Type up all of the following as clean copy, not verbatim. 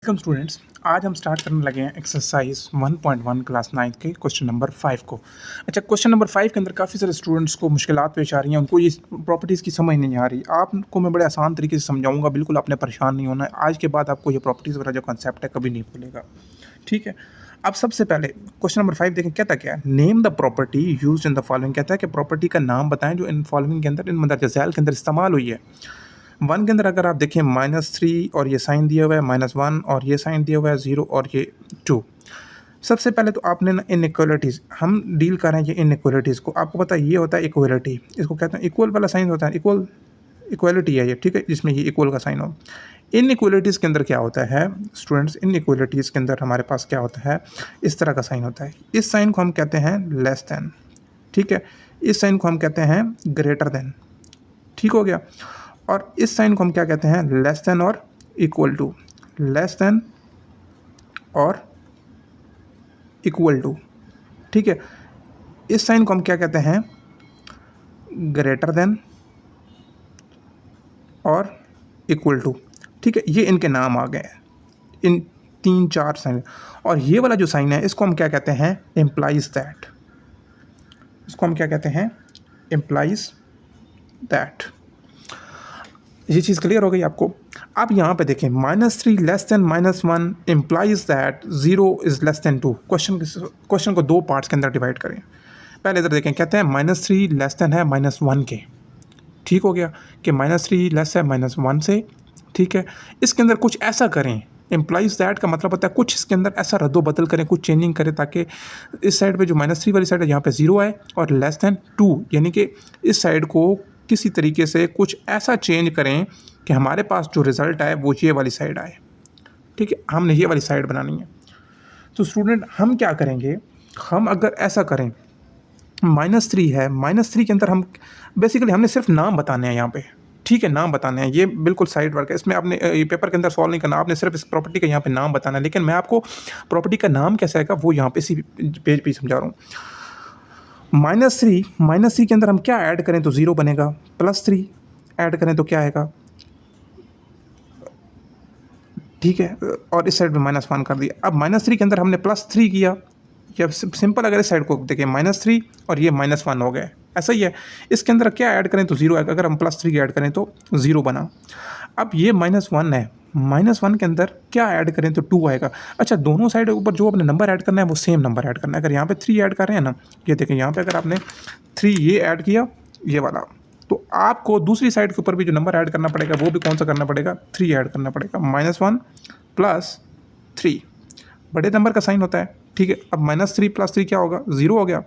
Welcome students. आज हम start करने लगे हैं एक्सरसाइज 1.1 क्लास 9 के क्वेश्चन नंबर 5 को। अच्छा, क्वेश्चन नंबर 5 के अंदर काफ़ी सारे स्टूडेंट्स को मुश्किलात पेश आ रही हैं, उनको ये प्रॉपर्टीज़ की समझ नहीं आ रही। आपको मैं बड़े आसान तरीके से समझाऊंगा, बिल्कुल आपने परेशान नहीं होना है। आज के बाद आपको ये प्रॉपर्टीज़ वगैरह जो कॉन्सेप्ट है कभी नहीं भूलेगा, ठीक है। अब सबसे पहले क्वेश्चन नंबर 5 देखें, कहता क्या है, name the property use in the following. कहता है कि प्रॉपर्टी का नाम बताएं जो इन फॉलोइंग के अंदर, इन मदरजा झैल के अंदर इस्तेमाल हुई है। 1 के अंदर अगर आप देखें -3 और ये साइन दिया हुआ है, -1 और ये साइन दिया हुआ है 0 और ये 2। सबसे पहले तो आपने ना इनइक्वालिटीज़ हम डील कर रहे हैं, ये इनइक्वालिटीज़ को आपको पता है ये होता है इक्वालिटी, इसको कहते हैं इक्वल वाला साइन होता है, इक्वालिटी है ये, ठीक है, जिसमें ये इक्वल का साइन हो। इनइक्वालिटीज़ के अंदर क्या होता है स्टूडेंट्स, इनइक्वालिटीज़ के अंदर हमारे पास क्या होता है, इस तरह का साइन होता है। इस साइन को हम कहते हैं लेस दैन, ठीक है, इस साइन को हम कहते हैं ग्रेटर दैन, ठीक हो गया। और इस साइन को हम क्या कहते हैं, लेस देन और इक्वल टू, लेस देन और इक्वल टू, ठीक है। इस साइन को हम क्या कहते हैं, ग्रेटर देन और इक्वल टू, ठीक है। ये इनके नाम आ गए, इन 3-4 साइन। और ये वाला जो साइन है इसको हम क्या कहते हैं, इम्प्लाइज दैट, इसको हम क्या कहते हैं, इम्प्लाइज दैट। ये चीज़ क्लियर हो गई आपको। अब यहाँ पे देखें, -3 less than -1 implies that 0 is less then 2। Question को दो पार्ट्स के अंदर डिवाइड करें। पहले इधर देखें, कहते हैं -3 लेस देन है -1 के, ठीक हो गया, कि -3 लेस है -1 से, ठीक है। इसके अंदर कुछ ऐसा करें, इम्प्लाइज दैट का मतलब होता है कुछ इसके अंदर ऐसा रद्दो बदल करें, कुछ चेंजिंग करें, ताकि इस साइड पे जो -3 वाली साइड है यहाँ पे 0 आए और लेस देन 2, यानी कि इस साइड को किसी तरीके से कुछ ऐसा चेंज करें कि हमारे पास जो रिज़ल्ट आए वो ये वाली साइड आए, ठीक है। हमने ये वाली साइड बनानी है। तो स्टूडेंट हम क्या करेंगे, हम अगर ऐसा करें, -3 है, -3 के अंदर हम बेसिकली हमने सिर्फ नाम बताने हैं यहाँ पे, ठीक है, नाम बताने हैं। ये बिल्कुल साइड वर्क है, इसमें आपने ये पेपर के अंदर सॉल्व नहीं करना, आपने सिर्फ इस प्रॉपर्टी का यहाँ पे नाम बताना है। लेकिन मैं आपको प्रॉपर्टी का नाम कैसा आएगा वो यहाँ पे इसी पेज पे समझा रहा हूँ। -3 के अंदर हम क्या ऐड करें तो 0 बनेगा, +3 ऐड करें तो क्या आएगा, ठीक है। और इस साइड में -1 कर दिया। अब -3 के अंदर हमने +3 किया, या सिंपल अगर इस साइड को देखिए -3 और ये -1 हो गए, ऐसा ही है। इसके अंदर क्या ऐड करें तो 0 आएगा, अगर हम +3 की ऐड करें तो 0 बना। अब ये -1 है, -1 के अंदर क्या ऐड करें तो 2 आएगा। अच्छा, दोनों साइड ऊपर जो अपने नंबर ऐड करना है वो सेम नंबर ऐड करना है। अगर यहाँ पे 3 ऐड कर रहे हैं ना, ये देखें यहाँ पे अगर आपने 3 ये ऐड किया, ये वाला, तो आपको दूसरी साइड के ऊपर भी जो नंबर ऐड करना पड़ेगा वो भी कौन सा करना पड़ेगा, 3 ऐड करना पड़ेगा। -1 + 3 बड़े नंबर का साइन होता है, ठीक है। अब -3 + 3 क्या होगा, 0 हो गया,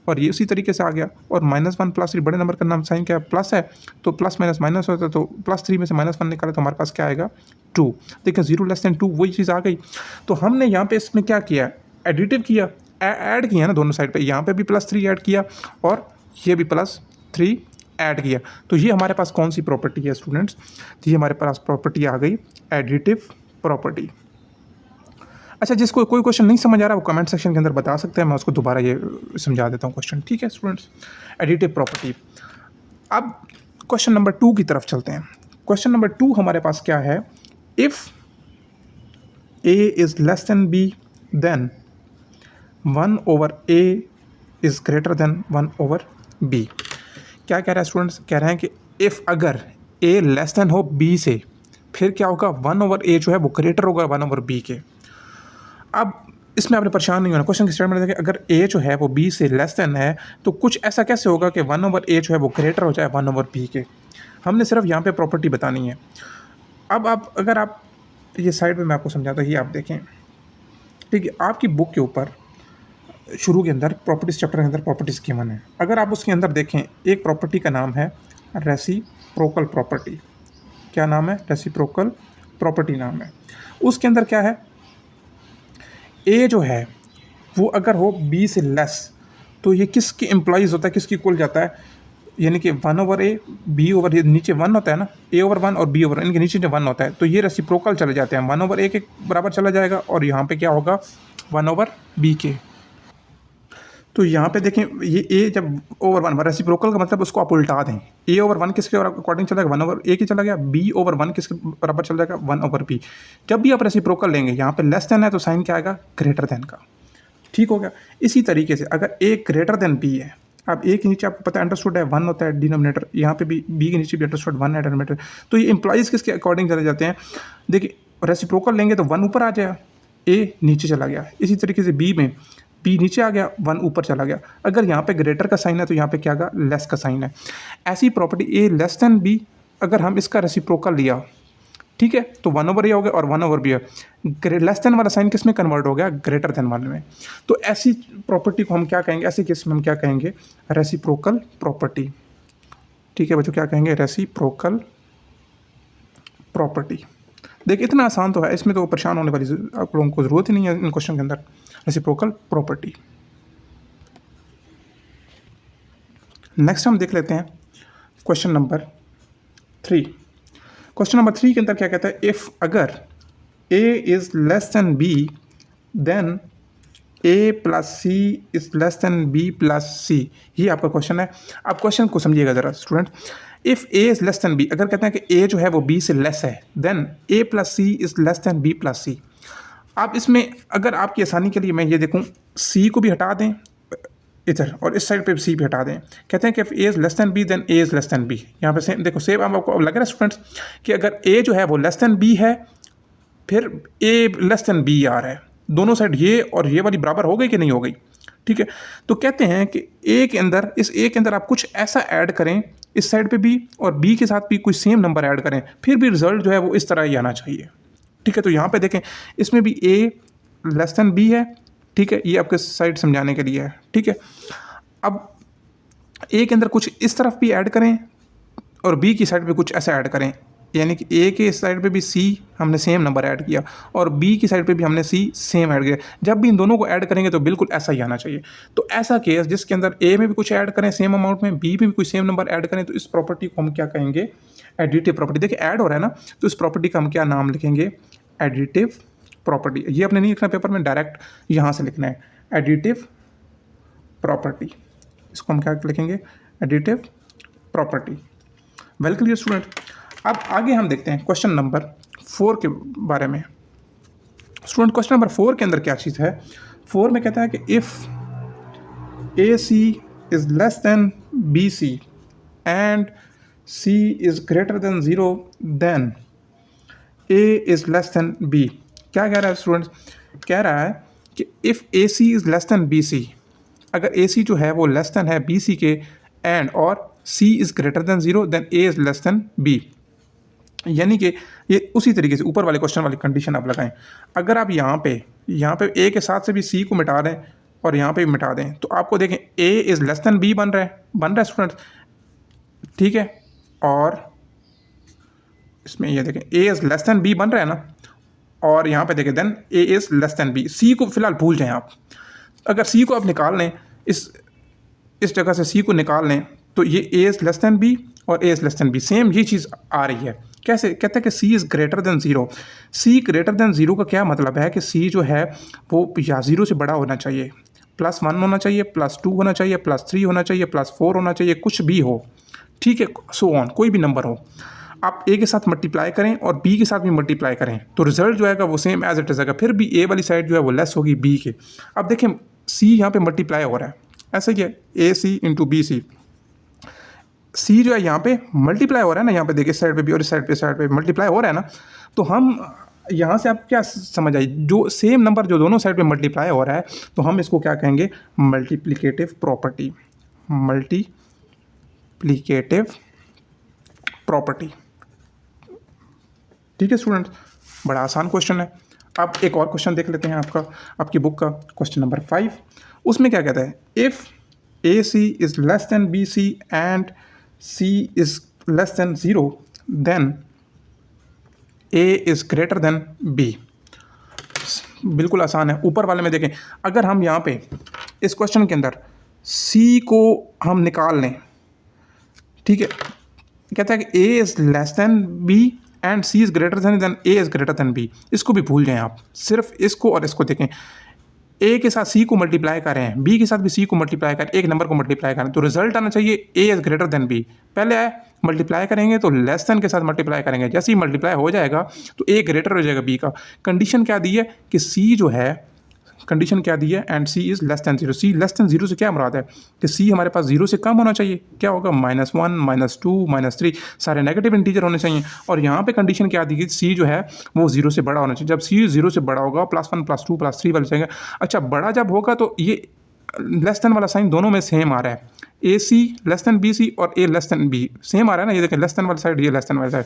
और ये उसी तरीके से आ गया। और -1 + 3 बड़े नंबर का नाम साइन क्या है, प्लस है, तो प्लस माइनस माइनस होता है, तो +3 में से -1 निकाले तो हमारे पास क्या आएगा, 2। देखिए 0 लेस देन 2 वही चीज़ आ गई। तो हमने यहाँ पे इसमें क्या किया, एडिटिव किया, ऐड किया ना दोनों साइड पे, यहाँ पे भी +3 ऐड किया और ये भी +3 ऐड किया। तो ये हमारे पास कौन सी प्रॉपर्टी है स्टूडेंट्स, तो ये हमारे पास प्रॉपर्टी आ गई एडिटिव प्रॉपर्टी। अच्छा, जिसको कोई क्वेश्चन नहीं समझ आ रहा वो कमेंट सेक्शन के अंदर बता सकते हैं, मैं उसको दोबारा ये समझा देता हूँ क्वेश्चन, ठीक है स्टूडेंट्स। Additive property. अब क्वेश्चन नंबर 2 की तरफ चलते हैं। क्वेश्चन नंबर 2 हमारे पास क्या है, if a is less than b then 1/a is greater than 1/b। क्या कह रहा है स्टूडेंट्स, कह रहे हैं कि इफ़ अगर a लेस देन हो b से, फिर क्या होगा, 1/a जो है वो ग्रेटर होगा 1/b के। अब इसमें आपने परेशान नहीं होना, क्वेश्चन की स्टेटमेंट देखें, अगर a जो है वो b से लेस देन है तो कुछ ऐसा कैसे होगा कि 1/a जो है वो ग्रेटर हो जाए 1/b के। हमने सिर्फ यहाँ पे प्रॉपर्टी बतानी है। अब आप अगर आप ये साइड में मैं आपको समझाता हूँ, ये आप देखें, ठीक है, आपकी बुक के ऊपर शुरू के अंदर प्रॉपर्टीज चैप्टर के अंदर प्रॉपर्टीज गिवन है। अगर आप उसके अंदर देखें, एक प्रॉपर्टी का नाम है रेसिप्रोकल प्रॉपर्टी। क्या नाम है, रेसिप्रोकल प्रॉपर्टी नाम है। उसके अंदर क्या है, ए जो है वो अगर हो b से लेस तो ये किसकी इम्प्लाइज होता है, किसकी इक्वल जाता है, यानी कि 1/a, b/, नीचे 1 होता है ना, a/1 और b/1, इनके नीचे जो 1 होता है तो ये रेसिप्रोकल चले जाते हैं, 1/a के बराबर चला जाएगा और यहाँ पे क्या होगा 1/b के। तो यहाँ पे देखें ये ए जब ओवर वन, रेसिप्रोकल का मतलब उसको आप उल्टा दें, ए ओवर वन किसके अकॉर्डिंग चला गया, वन ओवर ए की चला गया, बी ओवर वन किसके बराबर चल जाएगा, वन ओवर बी। जब भी आप रेसिप्रोकल लेंगे यहाँ पे लेस देन है तो साइन क्या आएगा, ग्रेटर देन का। ठीक हो गया। इसी तरीके से अगर ए ग्रेटर देन बी है, अब ए के नीचे आपको पता है अंडरस्टूड है वन होता है डिनोमिनेटर, यहाँ पे भी बी के नीचे भी अंडरस्टूड वन है डिनोमिनेटर, तो ये इंप्लॉइज किसके अकॉर्डिंग चले जाते हैं। देखिए रेसिप्रोकल लेंगे तो वन ऊपर आ जाएगा, ए नीचे चला गया। इसी तरीके से बी में बी नीचे आ गया, वन ऊपर चला गया। अगर यहाँ पे ग्रेटर का साइन है तो यहाँ पे क्या आएगा, लेस का साइन है। ऐसी प्रॉपर्टी ए लेस देन बी, अगर हम इसका रेसिप्रोकल लिया, ठीक है, तो वन ओवर ए हो गया और वन ओवर बी है। लेस देन वाला साइन किस में कन्वर्ट हो गया, ग्रेटर देन वाले में। तो ऐसी प्रॉपर्टी को हम क्या कहेंगे, ऐसे केस में हम क्या कहेंगे, रेसिप्रोकल प्रॉपर्टी। ठीक है बच्चों, क्या कहेंगे, रेसिप्रोकल प्रॉपर्टी। देखिए इतना आसान तो है, इसमें तो परेशान होने वाली आप लोगों को ज़रूरत ही नहीं है इन क्वेश्चन के अंदर। Reciprocal property. नेक्स्ट हम देख लेते हैं क्वेश्चन नंबर 3। क्वेश्चन नंबर 3 के अंदर क्या कहता है, इफ़ अगर a is less than b then a plus c is less than b plus c. ये आपका क्वेश्चन है। आप क्वेश्चन को समझिएगा ज़रा student. If a is less than b, अगर कहते हैं कि a जो है वो b से लेस है, then a plus c is less than b plus c. आप इसमें अगर आपकी आसानी के लिए मैं ये देखूँ, c को भी हटा दें इधर और इस साइड पे सी भी हटा दें। कहते हैं कि A is less than B then A is less than B. यहाँ पे सेम देखो, सेम आपको लग रहा है स्टूडेंट्स कि अगर ए जो है वो लेस देन बी है, फिर ए लेस देन बी आ रहा है, दोनों साइड ये और ये वाली बराबर हो गई कि नहीं हो गई। ठीक है, तो कहते हैं कि ए के अंदर, इस ए के अंदर आप कुछ ऐसा ऐड करें इस साइड पे भी और बी के साथ भी कोई सेम नंबर ऐड करें, फिर भी रिजल्ट जो है वो इस तरह ही आना चाहिए। ठीक है, तो यहाँ पे देखें इसमें भी ए लेस देन बी है। ठीक है, ये आपके साइड समझाने के लिए है। ठीक है, अब ए के अंदर कुछ इस तरफ भी ऐड करें और बी की साइड पे कुछ ऐसा ऐड करें, यानी कि ए के साइड पे भी सी हमने सेम नंबर ऐड किया और बी की साइड पे भी हमने सी सेम ऐड किया। जब भी इन दोनों को ऐड करेंगे तो बिल्कुल ऐसा ही आना चाहिए। तो ऐसा केस जिसके अंदर ए में भी कुछ ऐड करें सेम अमाउंट में, बी में भी कोई सेम नंबर ऐड करें, तो इस प्रॉपर्टी को हम क्या कहेंगे, एडिटिव प्रॉपर्टी। देखिए ऐड हो रहा है ना, तो इस प्रॉपर्टी का हम क्या नाम लिखेंगे, एडिटिव प्रॉपर्टी। ये अपने नहीं लिखना पेपर में, डायरेक्ट यहाँ से लिखना है, एडिटिव प्रॉपर्टी। इसको हम क्या लिखेंगे, additive property. Well clear student. अब आगे हम देखते हैं क्वेश्चन नंबर 4 के बारे में। स्टूडेंट क्वेश्चन नंबर 4 के अंदर क्या चीज़ है, 4 में कहता है कि if A C is less than B C and C is greater than 0 then A is less than B. क्या कह रहा है स्टूडेंट्स, कह रहा है कि if A C is less than B C, अगर ए सी जो है वो लेस देन है बी सी के, एंड और C is greater than 0 then A is less than B. यानी कि ये उसी तरीके से ऊपर वाले क्वेश्चन वाली कंडीशन आप लगाएं। अगर आप यहाँ पे ए के साथ से भी सी को मिटा दें और यहाँ पे भी मिटा दें, तो आपको देखें A is less than B बन रहा है स्टूडेंट्स। ठीक है, और इसमें ये देखें A is less than B बन रहा है ना, और यहाँ पे देखें then A is less than B. C को फिलहाल भूल जाएं आप। अगर सी को आप निकाल लें, इस जगह से सी को निकाल लें, तो ये A is less than B और A is less than B, same ये चीज़ आ रही है। कैसे, कहते हैं कि C is greater than 0। C greater than 0 का क्या मतलब है कि सी जो है वो या 0 से बड़ा होना चाहिए, +1 होना चाहिए, +2 होना चाहिए, +3 होना चाहिए, +4 होना चाहिए, कुछ भी हो। ठीक है, सो ऑन, कोई भी नंबर हो। आप ए के साथ मल्टीप्लाई करें और बी के साथ भी मल्टीप्लाई करें, तो रिजल्ट जो आएगा वो सेम एज इट इज़ आएगा। फिर भी ए वाली साइड जो है वो लेस होगी बी के। अब देखें सी यहाँ पे मल्टीप्लाई हो रहा है, ऐसा ही है, ए सी इंटू बी सी। सी जो है यहाँ पे मल्टीप्लाई हो रहा है ना, यहाँ पे देखिए इस साइड पे भी और इस साइड पे मल्टीप्लाई हो रहा है ना, तो हम यहाँ से आप क्या समझ आई, जो सेम नंबर जो दोनों साइड पे मल्टीप्लाई हो रहा है, तो हम इसको क्या कहेंगे, मल्टीप्लिकेटिव प्रॉपर्टी। Multiplicative property. ठीक है स्टूडेंट, बड़ा आसान क्वेश्चन है। अब एक और क्वेश्चन देख लेते हैं आपकी बुक का, क्वेश्चन नंबर 5। उसमें क्या कहता है, if A C is less than B C and C is less than 0 then A is greater than B. बिल्कुल आसान है। ऊपर वाले में देखें, अगर हम यहाँ पे इस क्वेश्चन के अंदर सी को हम निकाल लें, ठीक है, कहता है कि A is less than B and C is greater than A is greater than B. इसको भी भूल जाएं आप, सिर्फ इसको और इसको देखें। ए के साथ सी को मल्टीप्लाई कर रहे हैं, बी के साथ भी सी को मल्टीप्लाई कर, एक नंबर को मल्टीप्लाई करें, तो रिजल्ट आना चाहिए ए इज ग्रेटर देन बी। पहले आए मल्टीप्लाई करेंगे तो लेस देन के साथ मल्टीप्लाई करेंगे, जैसे ही मल्टीप्लाई हो जाएगा तो ए ग्रेटर हो जाएगा बी का। कंडीशन क्या दी है कि सी जो है, कंडीशन क्या दी है, and C is less than zero. C less than zero से क्या मुराद है कि सी हमारे पास जीरो से कम होना चाहिए। क्या होगा, -1 -2 -3 सारे नेगेटिव इंटीजर होने चाहिए। और यहाँ पे कंडीशन क्या दी गई, सी जो है वो जीरो से बड़ा होना चाहिए। जब सी जीरो से बड़ा होगा +1 +2 +3 वाले चाहिए। अच्छा, बड़ा जब होगा तो ये लेस देन वाला साइन दोनों में सेम आ रहा है, ए सी लेस देन बी सी और ए लेस देन बी सेम आ रहा है ना, ये देखें लेस देन वाली साइड, ये लेस देन वाली साइड।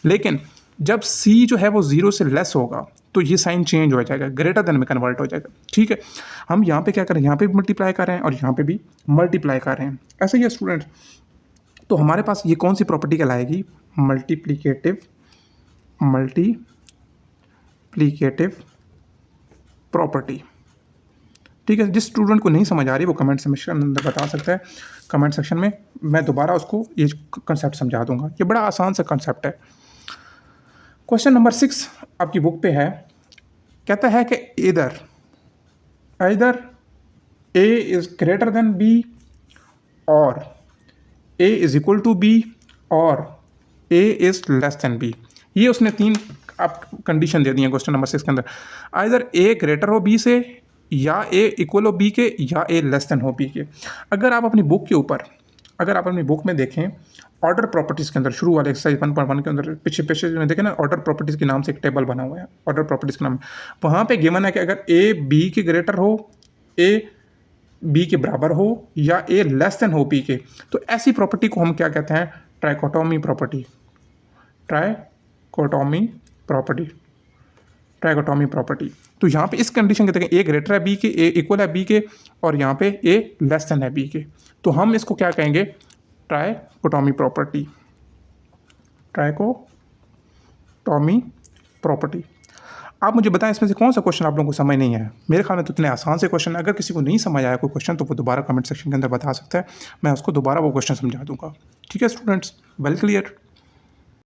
लेकिन जब सी जो है वो जीरो से लेस होगा तो ये साइन चेंज हो जाएगा, ग्रेटर देन में कन्वर्ट हो जाएगा। ठीक है, हम यहाँ पे क्या करें, यहाँ पे भी मल्टीप्लाई कर रहे हैं और यहाँ पे भी मल्टीप्लाई कर रहे हैं। ऐसे ही है स्टूडेंट। तो हमारे पास ये कौन सी प्रॉपर्टी कहलाएगी, मल्टीप्लिकेटिव प्रॉपर्टी। ठीक है, जिस स्टूडेंट को नहीं समझ आ रही वो कमेंट सेक्शन में अंदर बता सकता है, कमेंट सेक्शन में मैं दोबारा उसको ये कंसेप्ट समझा दूंगा। ये बड़ा आसान सा कंसेप्ट है। क्वेश्चन नंबर 6 आपकी बुक पे है, कहता है कि इधर A is greater than B और A is equal to B और A is less than B. ये उसने 3 आप कंडीशन दे दी हैं क्वेश्चन नंबर 6 के अंदर। इधर ए ग्रेटर हो बी से, या ए इक्वल हो बी के, या ए लेस देन हो बी के। अगर आप अपनी बुक के ऊपर, अगर आप अपनी बुक में देखें ऑर्डर प्रॉपर्टीज़ के अंदर, शुरू वाले एक्सरसाइज 1.1 के अंदर पीछे में देखें ना, ऑर्डर प्रॉपर्टीज़ के नाम से एक टेबल बना हुआ है, ऑर्डर प्रॉपर्टीज़ के नाम, वहाँ पे गिवन है कि अगर ए बी के ग्रेटर हो, ए बी के बराबर हो, या ए लेस देन हो बी के, तो ऐसी प्रॉपर्टी को हम क्या कहते हैं, ट्राइकोटोमी प्रॉपर्टी। तो यहाँ पे इस कंडीशन के देखें, ए ग्रेटर है बी के, ए इक्वल है बी के, और यहाँ पे ए लेस देन है बी के, तो हम इसको क्या कहेंगे, ट्राइकोटोमी प्रॉपर्टी। आप मुझे बताएं इसमें से कौन सा क्वेश्चन आप लोगों को समझ नहीं आया। मेरे ख्याल में तो इतने आसान से क्वेश्चन है, अगर किसी को नहीं समझ आया कोई क्वेश्चन तो वो दोबारा कमेंट सेक्शन के अंदर बता सकता है, मैं उसको दोबारा वो क्वेश्चन समझा दूंगा। ठीक है स्टूडेंट्स, वेल क्लियर।